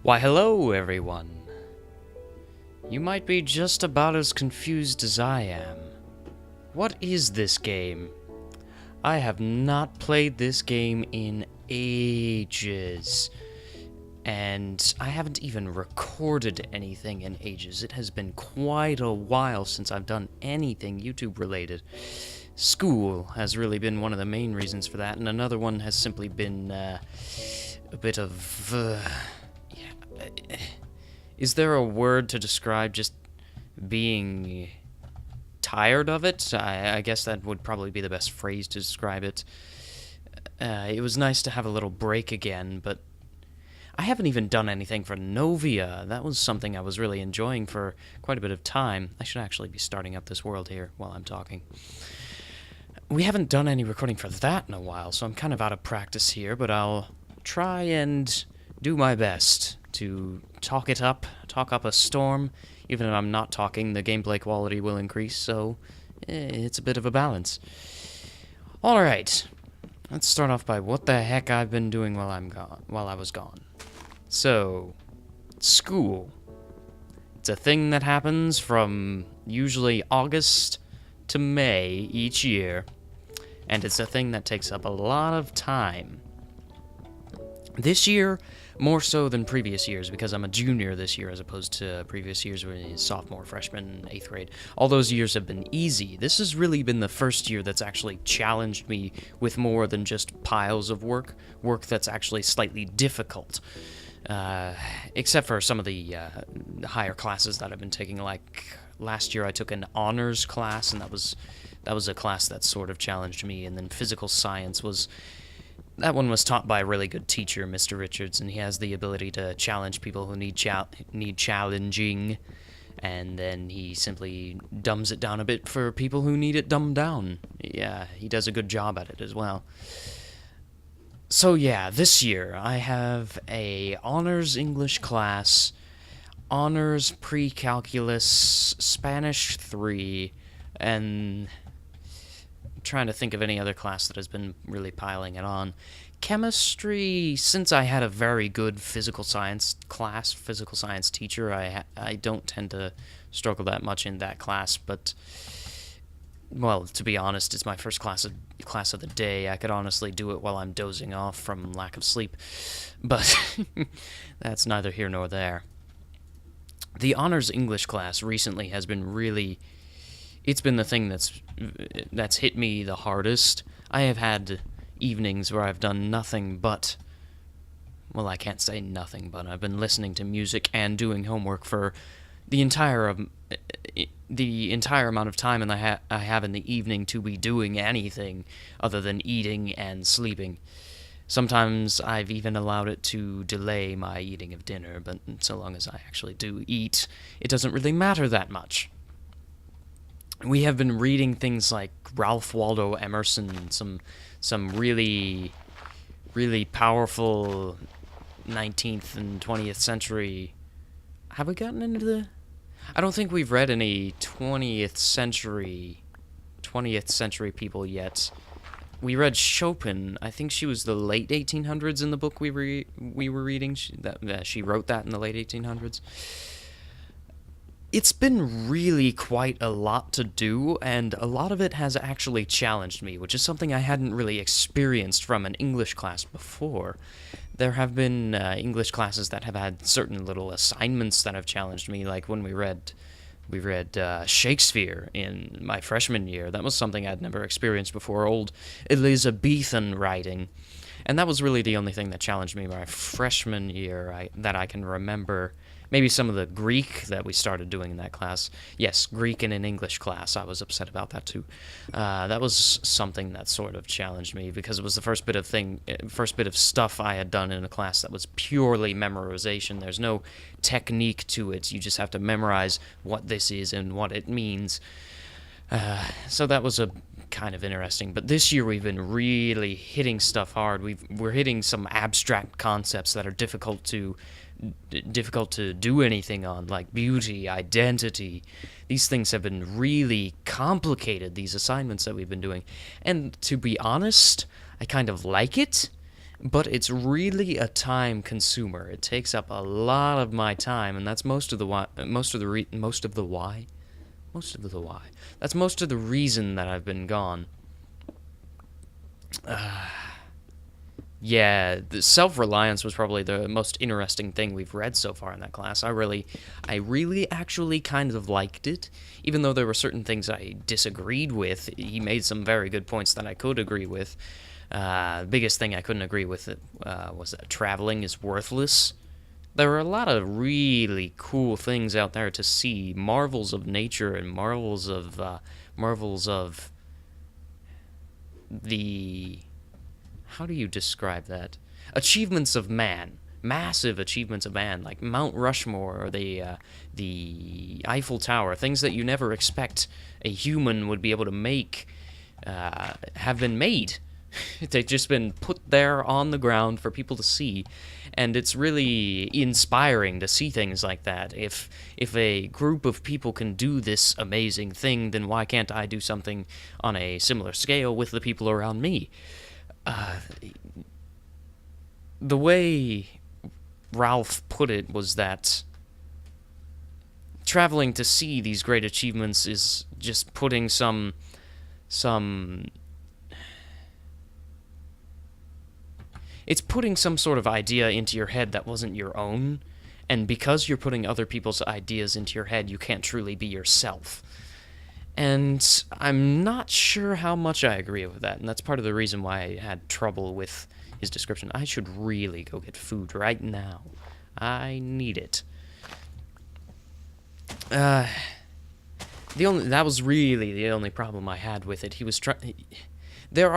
Why, hello, everyone. You might be just about as confused as I am. What is this game? I have not played this game in ages. And I haven't even recorded anything in ages. It has been quite a while since I've done anything YouTube related. School has really been one of the main reasons for that, and another one has simply been a bit of... Is there a word to describe just being tired of it? I guess that would probably be the best phrase to describe it. It was nice to have a little break again, but I haven't even done anything for Novia. That was something I was really enjoying for quite a bit of time. I should actually be starting up this world here while I'm talking. We haven't done any recording for that in a while, so I'm kind of out of practice here, but I'll try and do my best to talk up a storm. Even if I'm not talking, the gameplay quality will increase, so it's a bit of a balance. Alright, let's start off by what the heck I've been doing while I was gone. So, school. It's a thing that happens from usually August to May each year, and it's a thing that takes up a lot of time. This year, more so than previous years, because I'm a junior this year as opposed to previous years when he's sophomore, freshman, 8th grade. All those years have been easy. This has really been the first year that's actually challenged me with more than just piles of work that's actually slightly difficult. Except for some of the higher classes that I've been taking. Like last year I took an honors class, and that was a class that sort of challenged me. And then physical science that one was taught by a really good teacher, Mr. Richards, and he has the ability to challenge people who need challenging, and then he simply dumbs it down a bit for people who need it dumbed down. Yeah, he does a good job at it as well. So yeah, this year I have a honors English class, honors pre-calculus, Spanish 3, and trying to think of any other class that has been really piling it on. Chemistry, since I had a very good physical science teacher, I don't tend to struggle that much in that class, but, well, to be honest, it's my first class of the day. I could honestly do it while I'm dozing off from lack of sleep, but that's neither here nor there. The honors English class recently has been really... It's been the thing that's hit me the hardest. I have had evenings where I've done nothing but... Well, I can't say nothing, but I've been listening to music and doing homework for the entire amount of time, and I have in the evening to be doing anything other than eating and sleeping. Sometimes I've even allowed it to delay my eating of dinner, but so long as I actually do eat, it doesn't really matter that much. We have been reading things like Ralph Waldo Emerson, some really, really powerful 19th and 20th century... Have we gotten into the... I don't think we've read any 20th century people yet. We read Chopin. I think she was the late 1800s in the book we were reading. She wrote that in the late 1800s. It's been really quite a lot to do, and a lot of it has actually challenged me, which is something I hadn't really experienced from an English class before. There have been English classes that have had certain little assignments that have challenged me, like when we read Shakespeare in my freshman year. That was something I'd never experienced before, old Elizabethan writing. And that was really the only thing that challenged me my freshman year that I can remember. Maybe some of the Greek that we started doing in that class. Yes, Greek in an English class. I was upset about that too. That was something that sort of challenged me because it was the first bit of stuff I had done in a class that was purely memorization. There's no technique to it. You just have to memorize what this is and what it means. So that was a kind of interesting. But this year we've been really hitting stuff hard. We're hitting some abstract concepts that are difficult to do anything on, like beauty, identity. These things have been really complicated, these assignments that we've been doing. And to be honest, I kind of like it, but it's really a time consumer. It takes up a lot of my time, and that's most of the why. That's most of the reason that I've been gone. Yeah, the self-reliance was probably the most interesting thing we've read so far in that class. I really actually kind of liked it, even though there were certain things I disagreed with. He made some very good points that I could agree with. The biggest thing I couldn't agree with was that traveling is worthless. There are a lot of really cool things out there to see, marvels of nature and marvels of the, how do you describe that? Achievements of man, massive achievements of man, like Mount Rushmore or the Eiffel Tower, things that you never expect a human would be able to make, have been made. They've just been put there on the ground for people to see, and it's really inspiring to see things like that. If a group of people can do this amazing thing, then why can't I do something on a similar scale with the people around me? The way Ralph put it was that traveling to see these great achievements is just putting some it's putting some sort of idea into your head that wasn't your own, and because you're putting other people's ideas into your head, you can't truly be yourself. And I'm not sure how much I agree with that, and that's part of the reason why I had trouble with his description. I should really go get food right now. I need it. That was really the only problem I had with it. There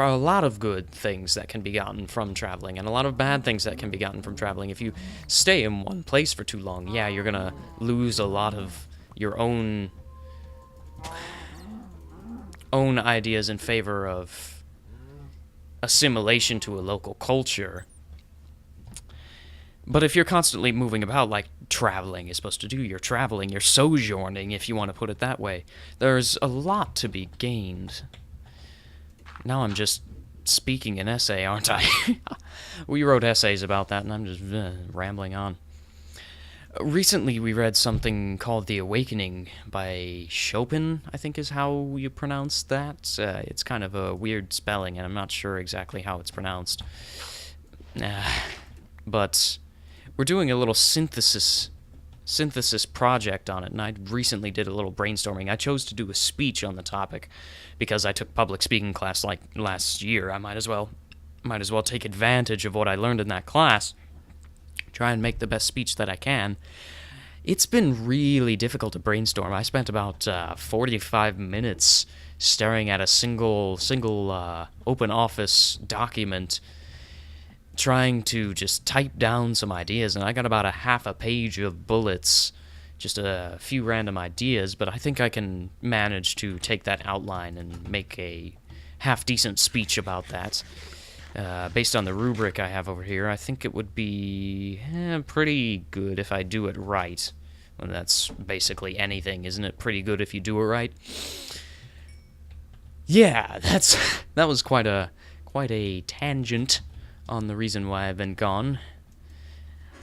are a lot of good things that can be gotten from traveling, and a lot of bad things that can be gotten from traveling. If you stay in one place for too long, yeah, you're gonna lose a lot of your own ideas in favor of assimilation to a local culture. But if you're constantly moving about, like traveling is supposed to do, you're traveling, you're sojourning, if you want to put it that way, there's a lot to be gained. Now I'm just speaking an essay, aren't I? We wrote essays about that, and I'm just rambling on. Recently, we read something called The Awakening by Chopin, I think is how you pronounce that. It's kind of a weird spelling, and I'm not sure exactly how it's pronounced. But we're doing a little synthesis project on it, and I recently did a little brainstorming. I chose to do a speech on the topic because I took public speaking class like last year. I might as well take advantage of what I learned in that class, try and make the best speech that I can. It's been really difficult to brainstorm. I spent about 45 minutes staring at a single open office document, trying to just type down some ideas, and I got about a half a page of bullets, just a few random ideas, but I think I can manage to take that outline and make a half-decent speech about that. Based on the rubric I have over here, I think it would be pretty good if I do it right. Well, that's basically anything, isn't it? Pretty good if you do it right. Yeah, that was quite a tangent on the reason why I've been gone.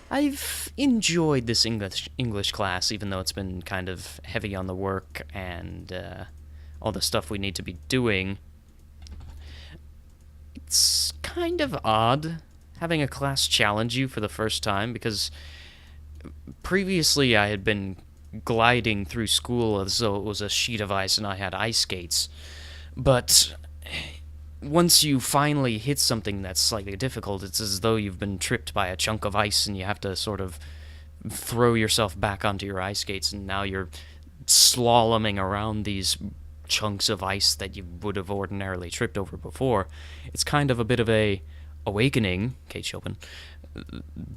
I've enjoyed this English class, even though it's been kind of heavy on the work and all the stuff we need to be doing. It's kind of odd having a class challenge you for the first time, because previously I had been gliding through school as though it was a sheet of ice and I had ice skates. But once you finally hit something that's slightly difficult, it's as though you've been tripped by a chunk of ice and you have to sort of throw yourself back onto your ice skates, and now you're slaloming around these chunks of ice that you would have ordinarily tripped over before. It's kind of a bit of a awakening, Kate Chopin,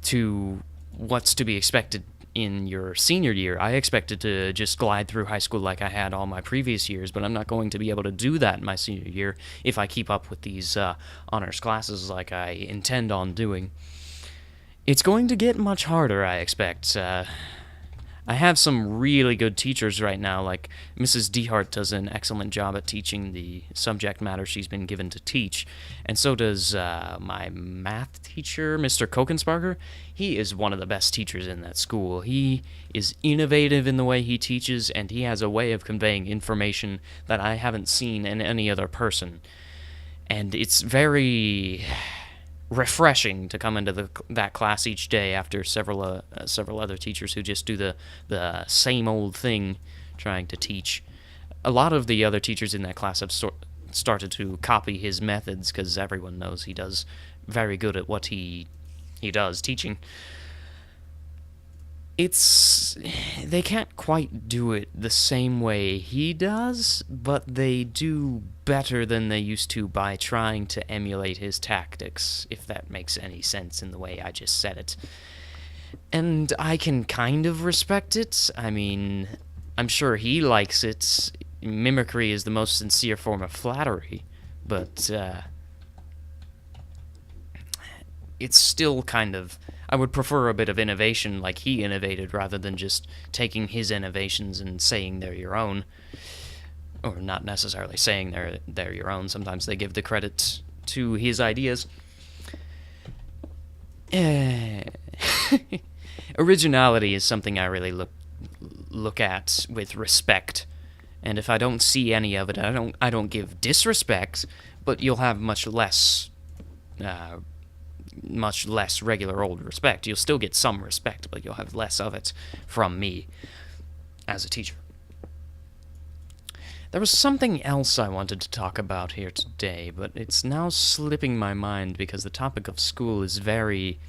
to what's to be expected in your senior year. I expected to just glide through high school like I had all my previous years, but I'm not going to be able to do that in my senior year if I keep up with these honors classes like I intend on doing. It's going to get much harder, I expect. I have some really good teachers right now, like Mrs. Dehart does an excellent job at teaching the subject matter she's been given to teach, and so does my math teacher, Mr. Kokensparger. He is one of the best teachers in that school. He is innovative in the way he teaches, and he has a way of conveying information that I haven't seen in any other person. And it's very refreshing to come into that class each day after several other teachers who just do the same old thing trying to teach. A lot of the other teachers in that class have started to copy his methods because everyone knows he does very good at what he does teaching. They can't quite do it the same way he does, but they do better than they used to by trying to emulate his tactics, if that makes any sense in the way I just said it. And I can kind of respect it. I mean, I'm sure he likes it. Mimicry is the most sincere form of flattery, but it's still kind of... I would prefer a bit of innovation like he innovated rather than just taking his innovations and saying they're your own. Or not necessarily saying they're your own. Sometimes they give the credit to his ideas. Originality is something I really look at with respect. And if I don't see any of it, I don't give disrespect, but you'll have much less regular old respect. You'll still get some respect, but you'll have less of it from me as a teacher. There was something else I wanted to talk about here today, but it's now slipping my mind because the topic of school is very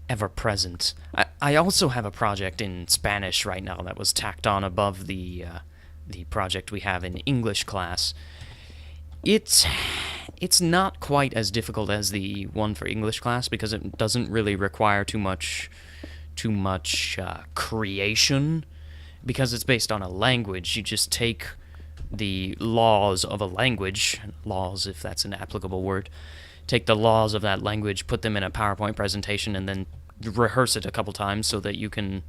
ever-present. I also have a project in Spanish right now that was tacked on above the project we have in English class. It's not quite as difficult as the one for English class because it doesn't really require too much creation because it's based on a language. You just take the laws of a language, laws if that's an applicable word, take the laws of that language, put them in a PowerPoint presentation, and then rehearse it a couple times so that you can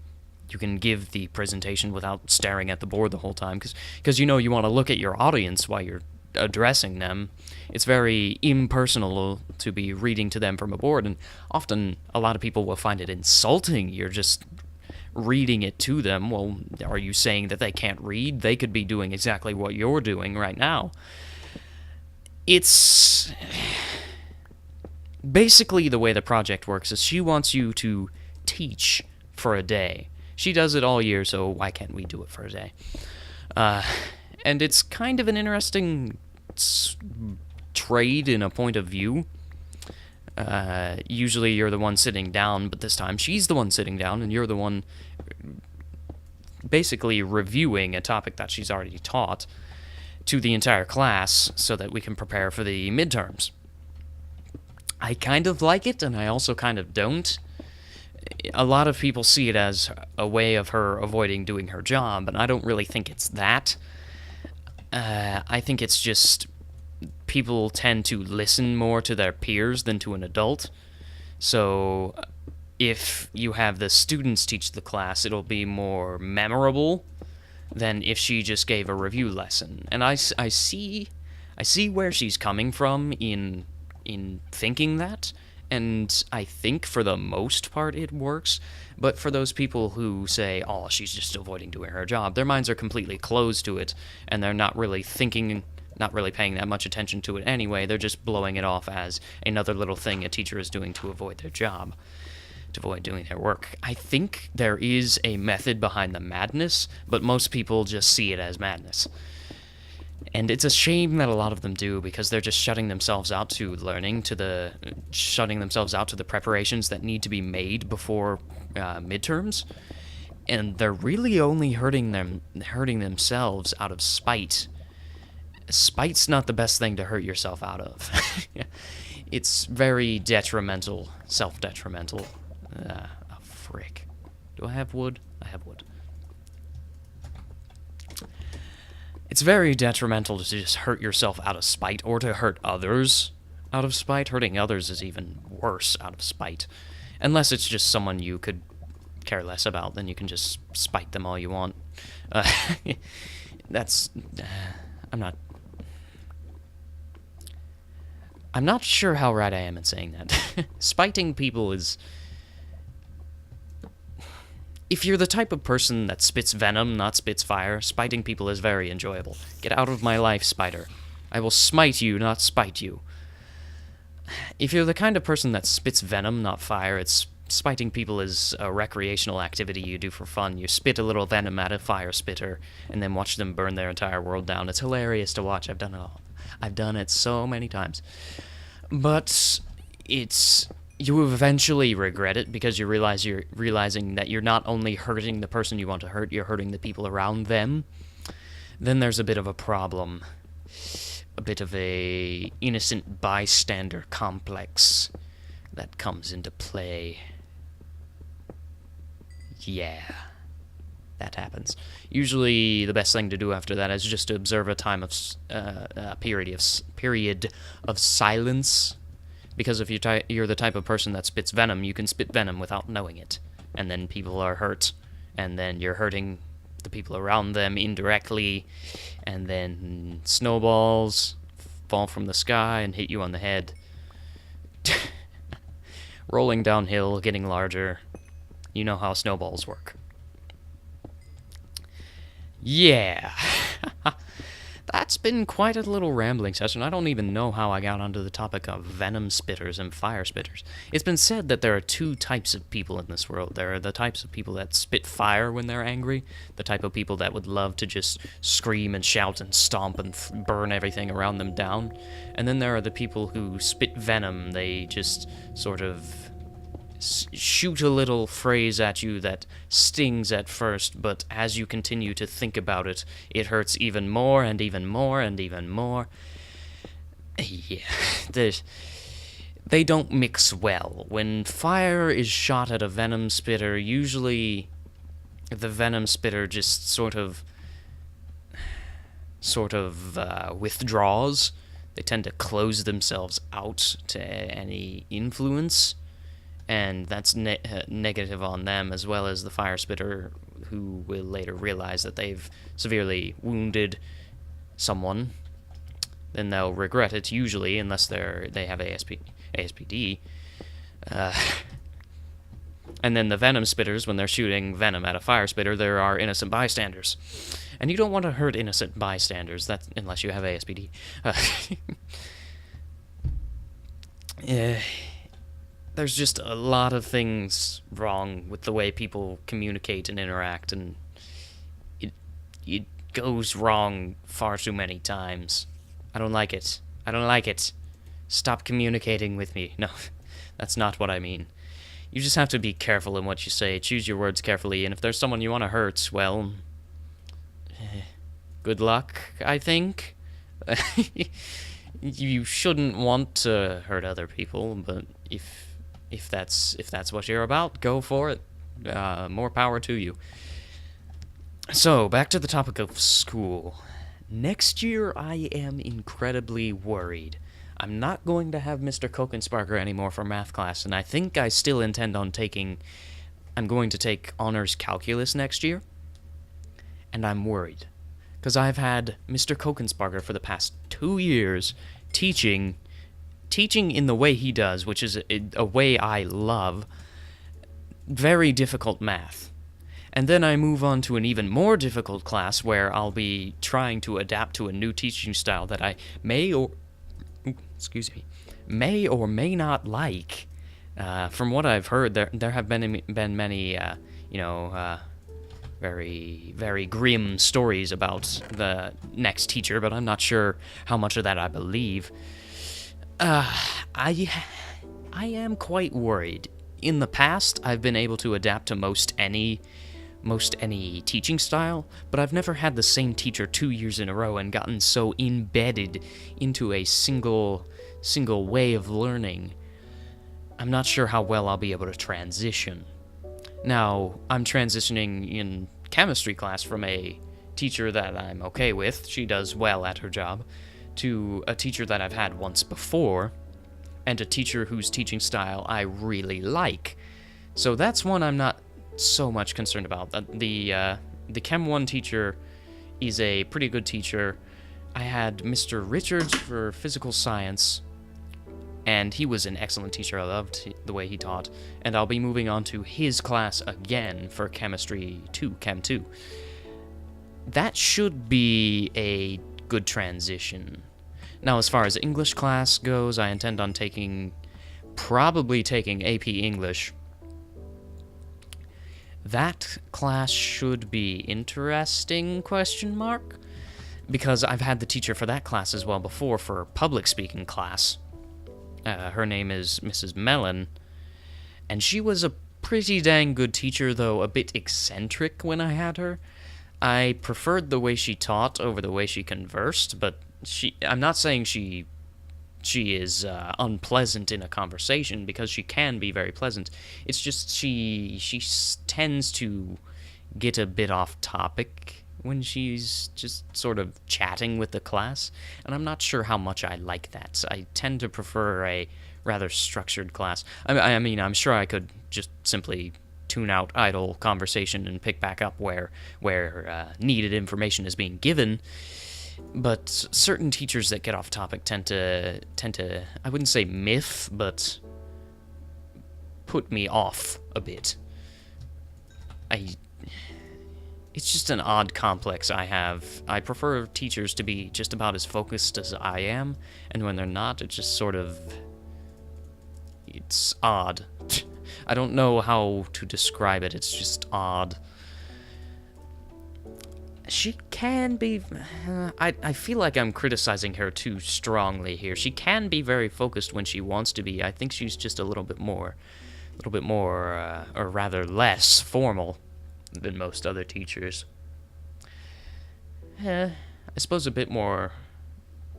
give the presentation without staring at the board the whole time because you want to look at your audience while you're addressing them. It's very impersonal to be reading to them from a board, and often a lot of people will find it insulting. You're just reading it to them. Well, are you saying that they can't read? They could be doing exactly what you're doing right now. It's basically the way the project works is she wants you to teach for a day. She does it all year, so why can't we do it for a day? And it's kind of an interesting trade in a point of view. Usually you're the one sitting down, but this time she's the one sitting down, and you're the one basically reviewing a topic that she's already taught to the entire class so that we can prepare for the midterms. I kind of like it, and I also kind of don't. A lot of people see it as a way of her avoiding doing her job, and I don't really think it's that. I think it's just people tend to listen more to their peers than to an adult. So if you have the students teach the class, it'll be more memorable than if she just gave a review lesson. And I see where she's coming from in thinking that, and I think for the most part it works. But for those people who say, oh, she's just avoiding doing her job, their minds are completely closed to it, and they're not really thinking, not really paying that much attention to it anyway. They're just blowing it off as another little thing a teacher is doing to avoid their job, to avoid doing their work. I think there is a method behind the madness, but most people just see it as madness. And it's a shame that a lot of them do, because they're just shutting themselves out to learning, shutting themselves out to the preparations that need to be made before midterms, and they're really only hurting themselves out of spite. Spite's not the best thing to hurt yourself out of. It's very detrimental, self-detrimental. Frick. Do I have wood? I have wood. It's very detrimental to just hurt yourself out of spite, or to hurt others out of spite. Hurting others is even worse out of spite. Unless it's just someone you could care less about, then you can just spite them all you want. Uh, that's... I'm not sure how right I am in saying that. Spiting people is... If you're the type of person that spits venom, not spits fire, spiting people is very enjoyable. Get out of my life, spider. I will smite you, not spite you. If you're the kind of person that spits venom, not fire, spiting people is a recreational activity you do for fun. You spit a little venom at a fire spitter, and then watch them burn their entire world down. It's hilarious to watch. I've done it all. I've done it so many times. But you eventually regret it because you're realizing that you're not only hurting the person you want to hurt, you're hurting the people around them. Then there's a bit of a problem. A bit of a innocent bystander complex that comes into play. Yeah, that happens. Usually, the best thing to do after that is just to observe a period of silence. Because if you're the type of person that spits venom, you can spit venom without knowing it, and then people are hurt, and then you're hurting the people around them indirectly, and then snowballs fall from the sky and hit you on the head. Rolling downhill, getting larger. You know how snowballs work. Yeah. That's been quite a little rambling session. I don't even know how I got onto the topic of venom spitters and fire spitters. It's been said that there are two types of people in this world. There are the types of people that spit fire when they're angry, the type of people that would love to just scream and shout and stomp and burn everything around them down. And then there are the people who spit venom. They just sort of shoot a little phrase at you that stings at first, but as you continue to think about it, it hurts even more and even more and even more. Yeah, they don't mix well. When fire is shot at a venom spitter, usually the venom spitter just sort of withdraws. They tend to close themselves out to any influence. And that's negative on them, as well as the fire spitter, who will later realize that they've severely wounded someone. Then they'll regret it, usually, unless they have ASPD. And then the venom spitters, when they're shooting venom at a fire spitter, there are innocent bystanders. And you don't want to hurt innocent bystanders, unless you have ASPD. There's just a lot of things wrong with the way people communicate and interact, and it goes wrong far too many times. I don't like it. I don't like it. Stop communicating with me. No, that's not what I mean. You just have to be careful in what you say. Choose your words carefully, and if there's someone you want to hurt, well, good luck, I think. You shouldn't want to hurt other people, but if that's what you're about, go for it. More power to you. So, back to the topic of school. Next year, I am incredibly worried. I'm not going to have Mr. Kokensparker anymore for math class, and I think I still intend on I'm going to take honors calculus next year, and I'm worried. Because I've had Mr. Kokensparker for the past 2 years teaching in the way he does, which is a way I love, very difficult math. And then I move on to an even more difficult class where I'll be trying to adapt to a new teaching style that I may or may not like. From what I've heard, there have been many, very, very grim stories about the next teacher, but I'm not sure how much of that I believe. I am quite worried. In the past, I've been able to adapt to most any teaching style, but I've never had the same teacher 2 years in a row and gotten so embedded into a single way of learning. I'm not sure how well I'll be able to transition. Now, I'm transitioning in chemistry class from a teacher that I'm okay with, she does well at her job, to a teacher that I've had once before, and a teacher whose teaching style I really like. So that's one I'm not so much concerned about. The Chem 1 teacher is a pretty good teacher. I had Mr. Richards for physical science, and he was an excellent teacher. I loved the way he taught. And I'll be moving on to his class again for Chemistry 2, Chem 2. That should be a good transition. Now, as far as English class goes, I intend on probably taking AP English. That class should be interesting, ? Because I've had the teacher for that class as well before for public speaking class. Her name is Mrs. Mellon, and she was a pretty dang good teacher, though a bit eccentric when I had her. I preferred the way she taught over the way she conversed, but I'm not saying she is unpleasant in a conversation, because she can be very pleasant. It's just she tends to get a bit off topic when she's just sort of chatting with the class, and I'm not sure how much I like that. I tend to prefer a rather structured class. I mean, I'm sure I could just simply tune out idle conversation and pick back up where needed information is being given. But certain teachers that get off topic tend to I wouldn't say myth, but put me off a bit. It's just an odd complex I have. I prefer teachers to be just about as focused as I am, and when they're not, it's just sort of... it's odd. I don't know how to describe it, it's just odd. She can be... I feel like I'm criticizing her too strongly here. She can be very focused when she wants to be. I think she's just a little bit more, or rather less formal than most other teachers. I suppose a bit more,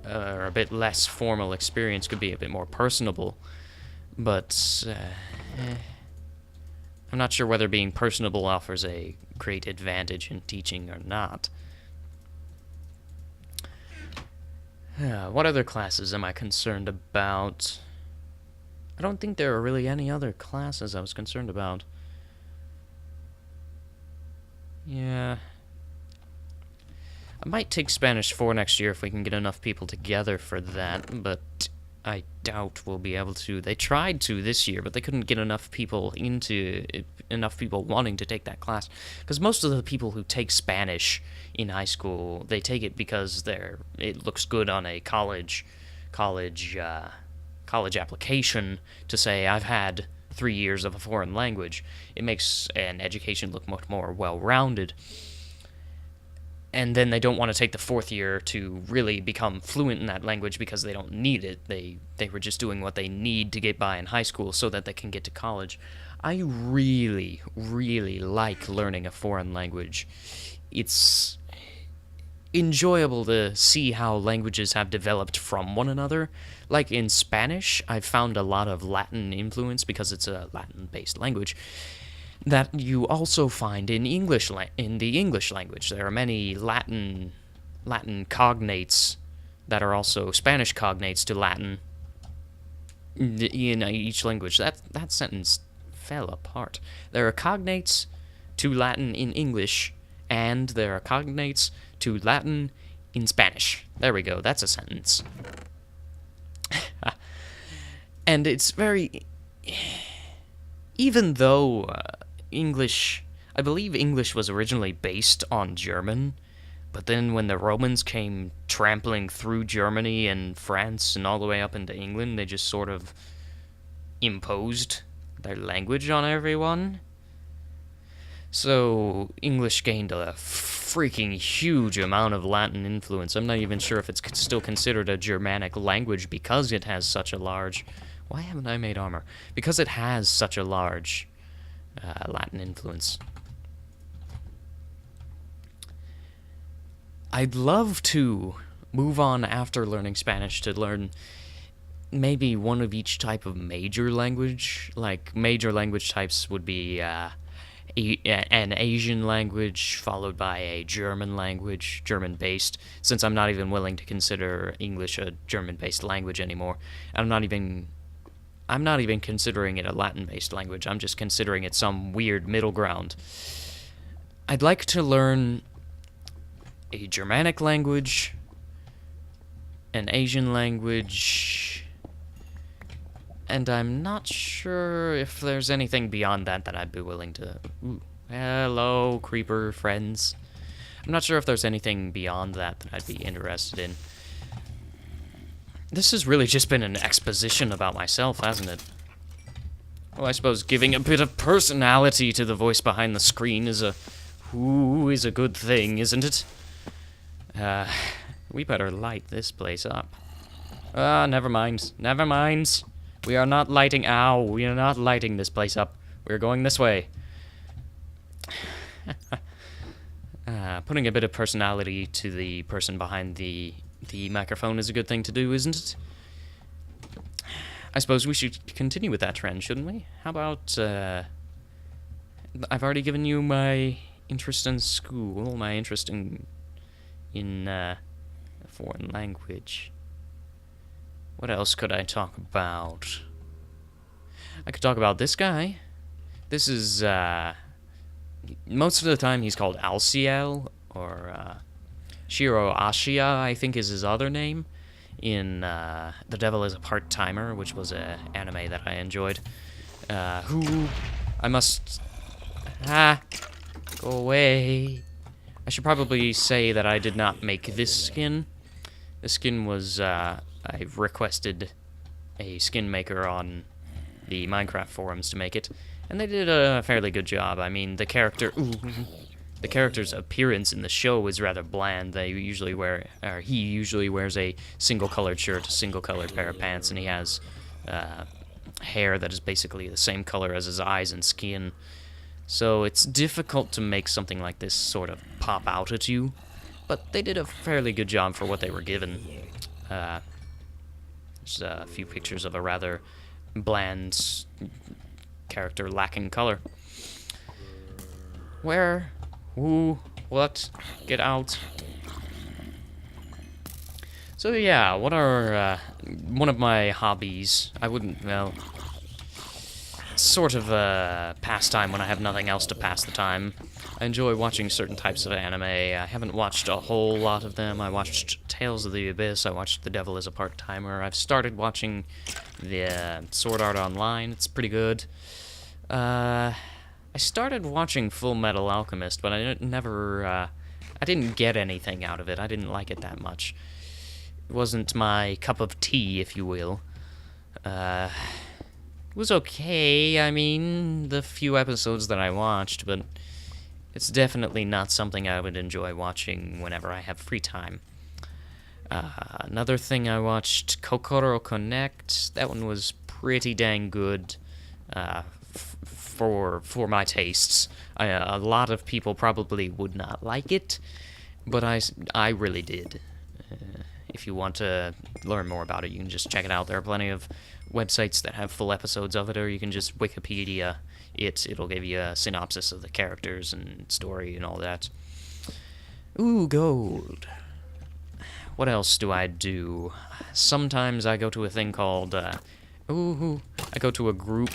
or a bit less formal experience could be a bit more personable, but I'm not sure whether being personable offers a great advantage in teaching or not. What other classes am I concerned about? I don't think there are really any other classes I was concerned about. Yeah. I might take Spanish 4 next year if we can get enough people together for that, but I doubt we'll be able to. They tried to this year, but they couldn't get enough people wanting to take that class. Because most of the people who take Spanish in high school, they take it because it looks good on a college application to say, I've had 3 years of a foreign language. It makes an education look much more well-rounded. And then they don't want to take the 4th year to really become fluent in that language because they don't need it. They were just doing what they need to get by in high school so that they can get to college. I really, really like learning a foreign language. It's enjoyable to see how languages have developed from one another. Like in Spanish, I've found a lot of Latin influence because it's a Latin-based language that you also find in English. In the English language, there are many Latin cognates that are also Spanish cognates to Latin in each language. That sentence fell apart. There are cognates to Latin in English, and there are cognates to Latin in Spanish. There we go. That's a sentence. And it's very... even though I believe English was originally based on German, but then when the Romans came trampling through Germany and France and all the way up into England, they just sort of imposed their language on everyone. So English gained a freaking huge amount of Latin influence. I'm not even sure if it's still considered a Germanic language because it has such a large... Why haven't I made armor? Because it has such a large Latin influence. I'd love to move on after learning Spanish to learn maybe one of each type of major language. Like, major language types would be an Asian language, followed by a German language, German-based, since I'm not even willing to consider English a German-based language anymore. I'm not even... I'm not even considering it a Latin-based language. I'm just considering it some weird middle ground. I'd like to learn a Germanic language, an Asian language, and I'm not sure if there's anything beyond that that I'd be willing to... Ooh, hello, creeper friends. I'm not sure if there's anything beyond that that I'd be interested in. This has really just been an exposition about myself, hasn't it? Well, I suppose giving a bit of personality to the voice behind the screen is a good thing, isn't it? We better light this place up. Never mind. Never mind. We are not lighting... Ow, we are not lighting this place up. We're going this way. Putting a bit of personality to the person behind the microphone is a good thing to do, isn't it? I suppose we should continue with that trend, shouldn't we? How about, I've already given you my interest in school, my interest in a foreign language. What else could I talk about? I could talk about this guy. This is, most of the time he's called Alciel, or, Shiro Ashia, I think is his other name, in The Devil is a Part-Timer, which was an anime that I enjoyed. Who I must... Go away. I should probably say that I did not make this skin. This skin was, I requested a skin maker on the Minecraft forums to make it, and they did a fairly good job. I mean, the character's appearance in the show is rather bland. He usually wears a single-colored shirt, a single-colored pair of pants, and he has hair that is basically the same color as his eyes and skin. So it's difficult to make something like this sort of pop out at you, but they did a fairly good job for what they were given. There's a few pictures of a rather bland character lacking color. Where? Who? What? Get out. So yeah, what are one of my hobbies? I wouldn't, well, sort of a pastime when I have nothing else to pass the time. I enjoy watching certain types of anime. I haven't watched a whole lot of them. I watched Tales of the Abyss. I watched The Devil is a Part-Timer. I've started watching the Sword Art Online. It's pretty good. I started watching Full Metal Alchemist, but I didn't get anything out of it. I didn't like it that much. It wasn't my cup of tea, if you will. It was okay, I mean, the few episodes that I watched, but it's definitely not something I would enjoy watching whenever I have free time. Another thing I watched, Kokoro Connect. That one was pretty dang good. For my tastes. A lot of people probably would not like it, but I really did. If you want to learn more about it, you can just check it out. There are plenty of websites that have full episodes of it, or you can just Wikipedia it. It'll give you a synopsis of the characters and story and all that. Ooh, gold. What else do I do? Sometimes I go to a thing called, I go to a group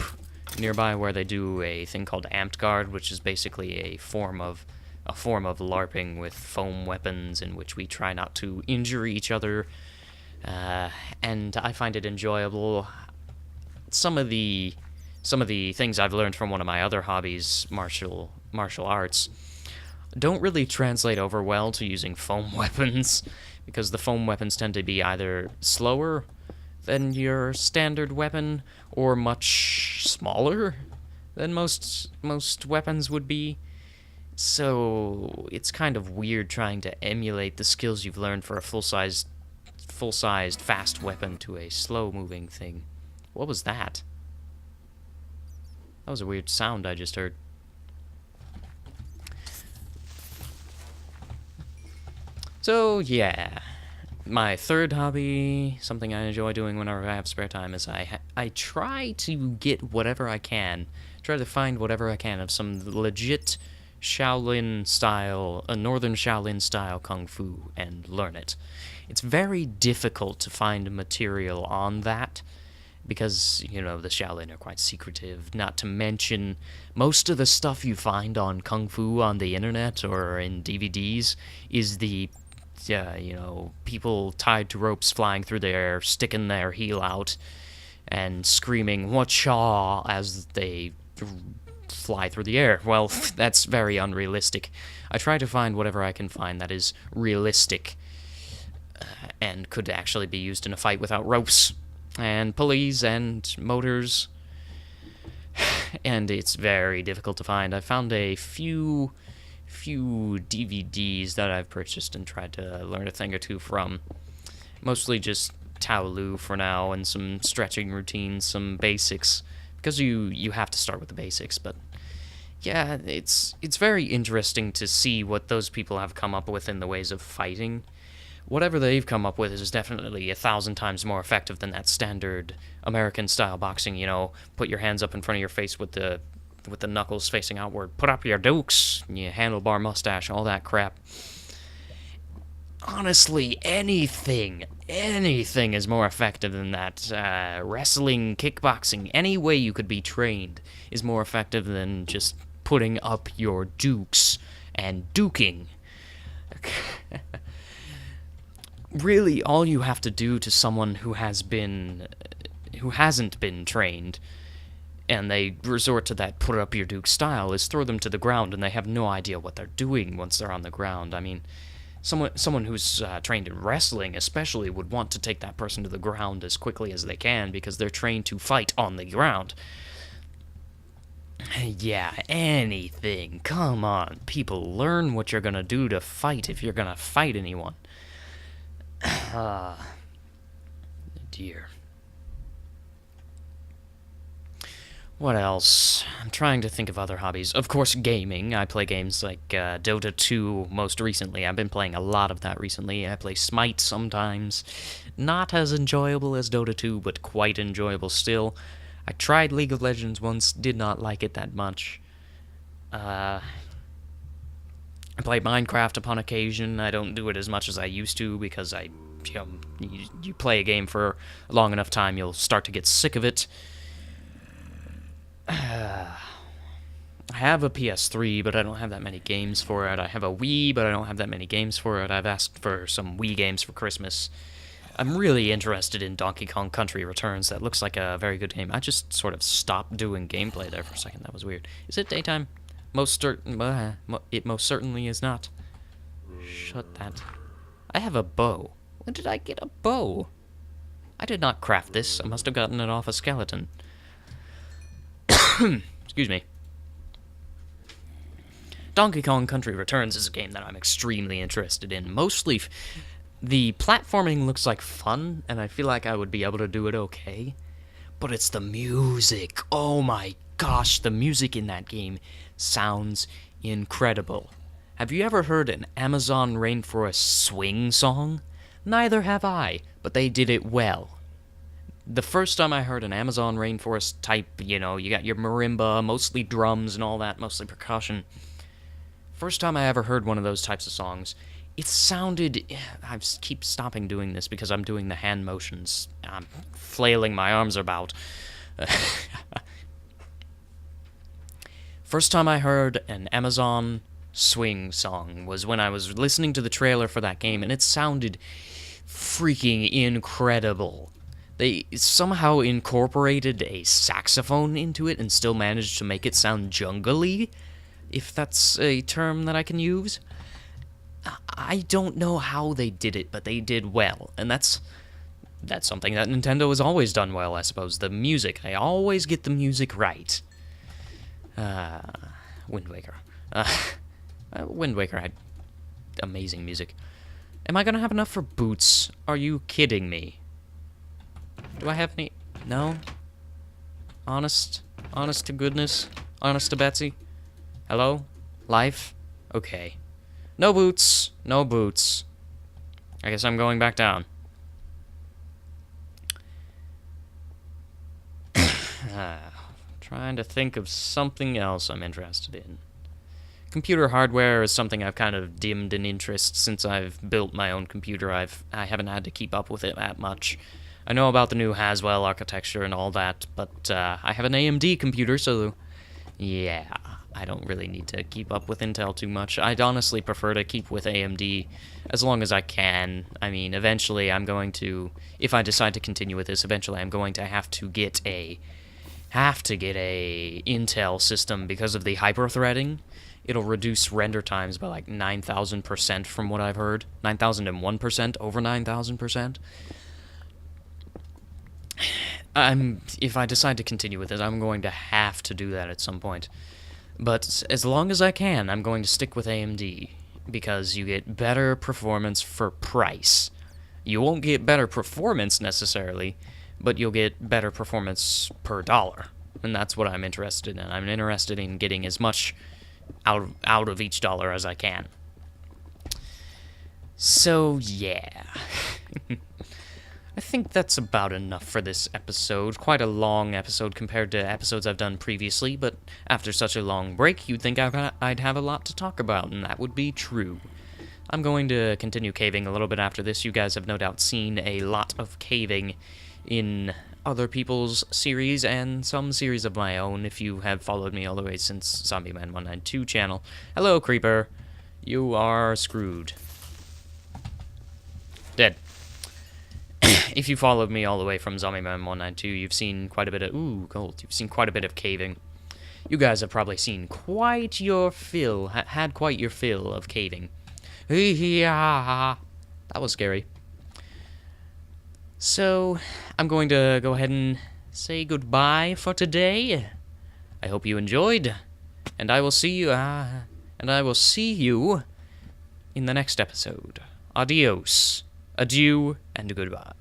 nearby where they do a thing called Amped Guard, which is basically a form of LARPing with foam weapons in which we try not to injure each other, and I find it enjoyable. Some of the things I've learned from one of my other hobbies, martial arts, don't really translate over well to using foam weapons, because the foam weapons tend to be either slower than your standard weapon, or much smaller than most weapons would be. So it's kind of weird trying to emulate the skills you've learned for a full-sized fast weapon to a slow-moving thing. What was that? That was a weird sound I just heard. So yeah, my third hobby, something I enjoy doing whenever I have spare time, is I try to get whatever I can, try to find whatever I can of some legit Shaolin style, a northern Shaolin style kung fu, and learn it. It's very difficult to find material on that, because, you know, the Shaolin are quite secretive. Not to mention, most of the stuff you find on Kung Fu on the internet or in DVDs is the, you know, people tied to ropes flying through the air, sticking their heel out, and screaming, "Whatcha!" as they fly through the air. Well, that's very unrealistic. I try to find whatever I can find that is realistic and could actually be used in a fight without ropes and pulleys and motors, and it's very difficult to find. I found a few DVDs that I've purchased and tried to learn a thing or two from. Mostly just Tao Lu for now, and some stretching routines, some basics, because you have to start with the basics. But yeah, it's very interesting to see what those people have come up with in the ways of fighting. Whatever they've come up with is definitely 1,000 times more effective than that standard American-style boxing, you know, put your hands up in front of your face with the knuckles facing outward, put up your dukes, your handlebar mustache, all that crap. Honestly, anything is more effective than that. Wrestling, kickboxing, any way you could be trained is more effective than just putting up your dukes and duking. Really, all you have to do to someone who hasn't been trained, and they resort to that put up your duke style, is throw them to the ground, and they have no idea what they're doing once they're on the ground. I mean, someone who's trained in wrestling especially would want to take that person to the ground as quickly as they can, because they're trained to fight on the ground. Yeah, anything. Come on, people, learn what you're gonna do to fight if you're gonna fight anyone. Dear. What else? I'm trying to think of other hobbies. Of course, gaming. I play games like Dota 2 most recently. I've been playing a lot of that recently. I play Smite sometimes. Not as enjoyable as Dota 2, but quite enjoyable still. I tried League of Legends once, did not like it that much. I play Minecraft upon occasion. I don't do it as much as I used to because you play a game for a long enough time, you'll start to get sick of it. I have a PS3, but I don't have that many games for it. I have a Wii, but I don't have that many games for it. I've asked for some Wii games for Christmas. I'm really interested in Donkey Kong Country Returns. That looks like a very good game. I just sort of stopped doing gameplay there for a second. That was weird. Is it daytime? It most certainly is not. Shut that. I have a bow. When did I get a bow? I did not craft this. I must have gotten it off a skeleton. Excuse me. Donkey Kong Country Returns is a game that I'm extremely interested in. Mostly, the platforming looks like fun, and I feel like I would be able to do it okay. But it's the music. Oh my gosh, the music in that game sounds incredible. Have you ever heard an Amazon rainforest swing song? Neither have I, but they did it well. The first time I heard an Amazon rainforest type, you know, you got your marimba, mostly drums and all that, mostly percussion. First time I ever heard one of those types of songs, it sounded... I keep stopping doing this because I'm doing the hand motions. I'm flailing my arms about. First time I heard an Amazon swing song was when I was listening to the trailer for that game, and it sounded freaking incredible. They somehow incorporated a saxophone into it and still managed to make it sound jungly, if that's a term that I can use. I don't know how they did it, but they did well, and that's something that Nintendo has always done well, I suppose. The music. They always get the music right. Wind Waker. Wind Waker had amazing music. Am I gonna have enough for boots? Are you kidding me? Do I have any... No? Honest? Honest to goodness? Honest to Betsy? Hello? Life? Okay. No boots. No boots. I guess I'm going back down. Trying to think of something else I'm interested in. Computer hardware is something I've kind of dimmed in interest since I've built my own computer. I haven't had to keep up with it that much. I know about the new Haswell architecture and all that, but I have an AMD computer, so yeah, I don't really need to keep up with Intel too much. I'd honestly prefer to keep with AMD as long as I can. I mean, eventually I'm going to, if I decide to continue with this, eventually I'm going to have to get a Intel system because of the hyper-threading. It'll reduce render times by like 9,000% from what I've heard. 9,001%, over 9,000%. If I decide to continue with it, I'm going to have to do that at some point. But as long as I can, I'm going to stick with AMD, because you get better performance for price. You won't get better performance necessarily, but you'll get better performance per dollar. And that's what I'm interested in. I'm interested in getting as much out of each dollar as I can. So, yeah. I think that's about enough for this episode. Quite a long episode compared to episodes I've done previously, but after such a long break, you'd think I'd have a lot to talk about, and that would be true. I'm going to continue caving a little bit after this. You guys have no doubt seen a lot of caving in other people's series and some series of my own if you have followed me all the way since ZombieMan192 channel. Hello, Creeper. You are screwed. Dead. If you followed me all the way from ZombieMan192, you've seen quite a bit of... Ooh, gold. You've seen quite a bit of caving. You guys have probably seen quite your fill, had quite your fill of caving. That was scary. So, I'm going to go ahead and say goodbye for today. I hope you enjoyed, and I will see you in the next episode. Adios, adieu, and goodbye.